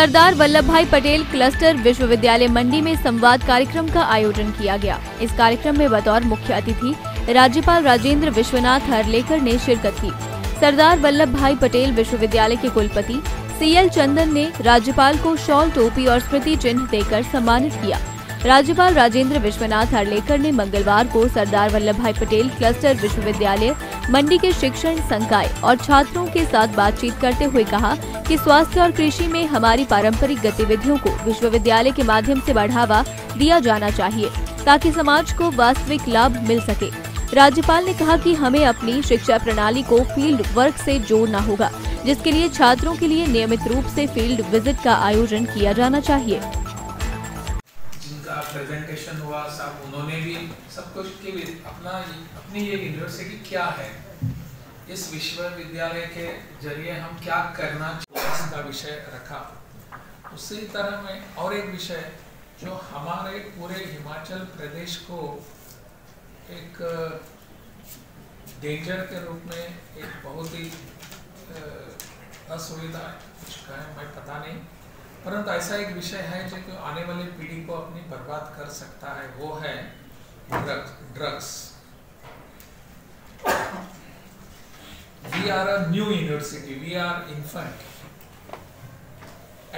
सरदार वल्लभ भाई पटेल क्लस्टर विश्वविद्यालय मंडी में संवाद कार्यक्रम का आयोजन किया गया। इस कार्यक्रम में बतौर मुख्य अतिथि राज्यपाल राजेंद्र विश्वनाथ हर्लेकर ने शिरकत की। सरदार वल्लभ भाई पटेल विश्वविद्यालय के कुलपति CL चंदन ने राज्यपाल को शॉल, टोपी और स्मृति चिन्ह देकर सम्मानित किया। राज्यपाल राजेंद्र विश्वनाथ हर्लेकर ने मंगलवार को सरदार वल्लभ भाई पटेल क्लस्टर विश्वविद्यालय मंडी के शिक्षण संकाय और छात्रों के साथ बातचीत करते हुए कहा कि स्वास्थ्य और कृषि में हमारी पारंपरिक गतिविधियों को विश्वविद्यालय के माध्यम से बढ़ावा दिया जाना चाहिए ताकि समाज को वास्तविक लाभ मिल सके। राज्यपाल ने कहा कि हमें अपनी शिक्षा प्रणाली को फील्ड वर्क से जोड़ना होगा, जिसके लिए छात्रों के लिए नियमित रूप से फील्ड विजिट का आयोजन किया जाना चाहिए। जिनका प्रेजेंटेशन हुआ सब उन्होंने भी सब कुछ की अपनी ये यूनिवर्सिटी क्या है, इस विश्वविद्यालय के जरिए हम क्या करना चाहिए का विषय रखा। उसी तरह में और एक विषय जो हमारे पूरे हिमाचल प्रदेश को एक डेंजर के रूप में, एक बहुत ही असुविधा कुछ कहें मैं पता नहीं, परंतु ऐसा एक विषय है जो आने वाली पीढ़ी को अपनी बर्बाद कर सकता है, वो है drugs. We are a new university, we are infant.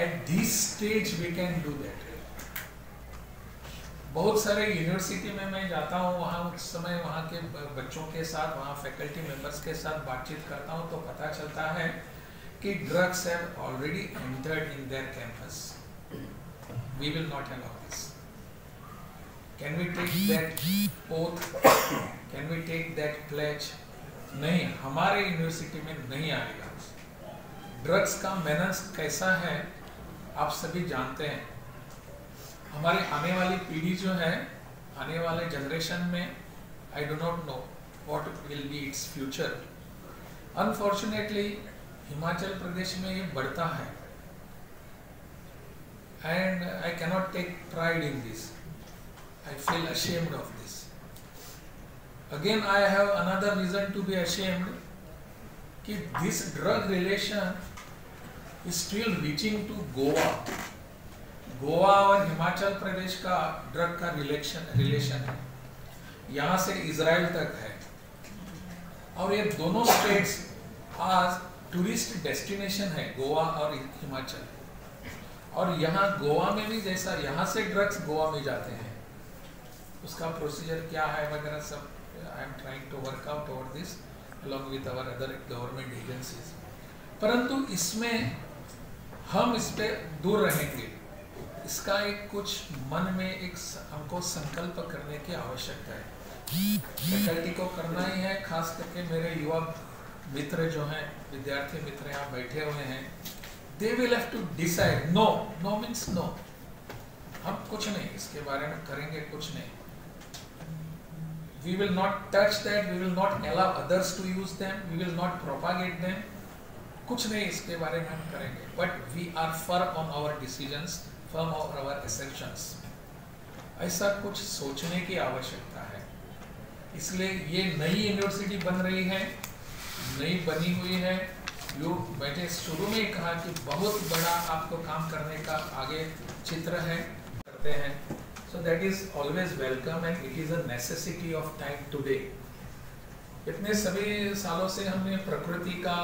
At this stage we can do that. बहुत सारे यूनिवर्सिटी में मैं जाता हूँ, वहाँ उस समय वहाँ के बच्चों के साथ, वहाँ फैकल्टी मेंबर्स के साथ बातचीत करता हूँ तो पता चलता है कि drugs have already entered in their campus. We will not allow this. Can we take that oath? Can we take that pledge? नहीं, हमारे यूनिवर्सिटी में नहीं आएगा। ड्रग्स का मेनस कैसा है आप सभी जानते हैं। हमारी आने वाली पीढ़ी जो है, आने वाले जनरेशन में, I do not know what will be its future. Unfortunately Himachal Pradesh में ये बढ़ता है and I cannot take pride in this. I feel ashamed of this. Again, I have another reason to be ashamed कि this drug relation is still reaching to Goa. Goa और हिमाचल प्रदेश का drug का relation है, यहाँ से इजराइल तक है और ये दोनों स्टेट्स आज टूरिस्ट डेस्टिनेशन है, गोवा और हिमाचल। और यहाँ गोवा में भी जैसा यहाँ से ड्रग्स गोवा में जाते हैं, उसका प्रोसीजर क्या है वगैरह सब I am trying to work out over this along with our other government agencies. परंतु इसमें हम इस पे दूर रहेंगे, इसका एक कुछ मन में एक हमको संकल्प करने की आवश्यकता है। फैकल्टी को करना ही है, खास करके मेरे युवा मित्र जो हैं, विद्यार्थी मित्र यहाँ बैठे हुए हैं, they will have to decide. No, no means no. हम कुछ नहीं इसके बारे में करेंगे, कुछ नहीं। We will not touch that, we will not allow others to use them, we will not propagate them. कुछ नहीं इसके बारे में हम करेंगे, but we are firm on our decisions, firm on our assertions. ऐसा कुछ सोचने की आवश्यकता है। इसलिए ये नई यूनिवर्सिटी बन रही है, नई बनी हुई है। मैंने शुरू में ही कहा कि बहुत बड़ा आपको काम करने का आगे चित्र है, करते हैं। So that is always welcome and it is a necessity of time today. इतने सभी सालों से हमने प्रकृति का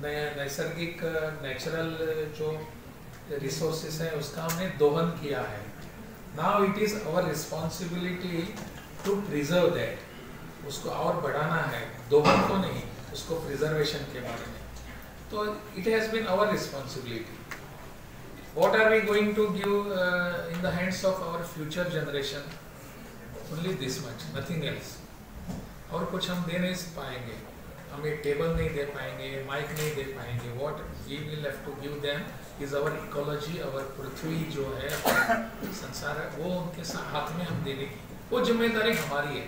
नैसर्गिक नेचुरल जो रिसोर्सेस है उसका हमने दोहन किया है। Now it is our responsibility to preserve that. उसको और बढ़ाना है, दोहन तो नहीं, उसको प्रिजर्वेशन के बारे में। तो it has been our responsibility. What are we going to give in the hands of our future generation? Only this much, nothing else. और कुछ हम दे नहीं पाएंगे, हम एक टेबल नहीं दे पाएंगे, माइक नहीं दे पाएंगे। What we will have to give them is our ecology, our पृथ्वी जो है, संसार है, वो उनके हाथ में हम देने की वो जिम्मेदारी हमारी है।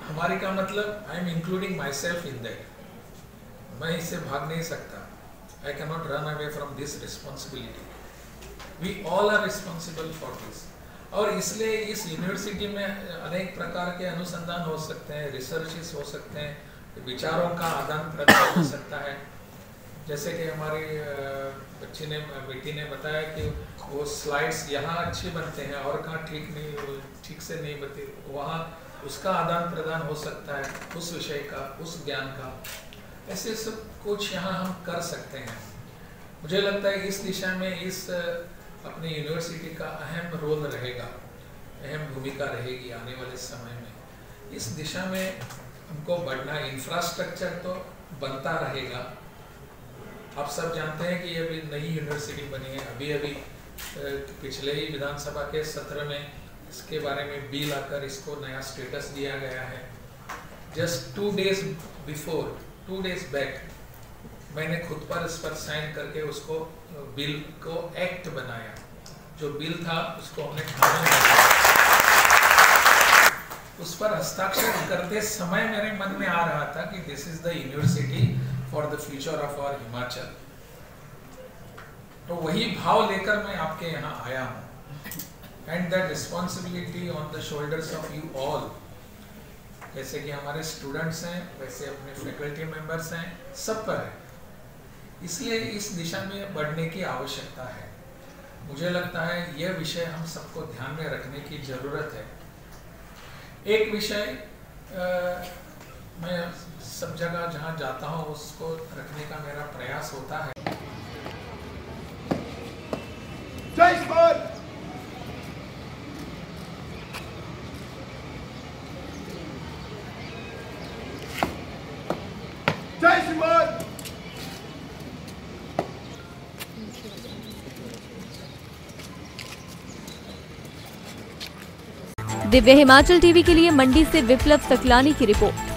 हमारी का मतलब I am including myself in that. मैं इससे भाग नहीं सकता। I cannot run away from this responsibility. We all are responsible for this. और इसलिए इस यूनिवर्सिटी में अनेक प्रकार के अनुसंधान हो सकते हैं, रिसर्चेस हो सकते हैं, विचारों का आदान प्रदान हो सकता है। जैसे कि हमारी बेटी ने बताया कि वो स्लाइड्स यहाँ अच्छे बनते हैं और कहाँ ठीक से नहीं बनते, वहाँ उसका आदान प्रदान हो सकता है, उस विषय का, उस ज्ञान का। ऐसे सब कुछ यहाँ हम कर सकते हैं। मुझे लगता है इस दिशा में इस अपनी यूनिवर्सिटी का अहम रोल रहेगा, अहम भूमिका रहेगी आने वाले समय में। इस दिशा में हमको बढ़ना, इंफ्रास्ट्रक्चर तो बनता रहेगा। आप सब जानते हैं कि अभी नई यूनिवर्सिटी बनी है, अभी पिछले ही विधानसभा के सत्र में इसके बारे में बिल आकर इसको नया स्टेटस दिया गया है। जस्ट 2 days बैक मैंने खुद पर इस पर साइन करके उसको बिल को एक्ट बनाया। जो बिल था उसको हमने कानून बनाया। उस पर हस्ताक्षर करते समय मेरे मन में आ रहा था कि this is the university for the future of our Himachal. तो वही भाव लेकर मैं आपके यहाँ आया हूँ। And that responsibility on the shoulders of you all. जैसे कि हमारे स्टूडेंट्स हैं, वैसे अपने फैकल्टी मेंबर्स हैं, सब पर है। इसलिए इस दिशा में बढ़ने की आवश्यकता है। मुझे लगता है यह विषय हम सबको ध्यान में रखने की जरूरत है। एक विषय मैं सब जगह जहाँ जाता हूँ उसको रखने का मेरा प्रयास होता है। जय हिंद। जय श्रीमान। दिव्य हिमाचल टीवी के लिए मंडी से विप्लव सकलानी की रिपोर्ट।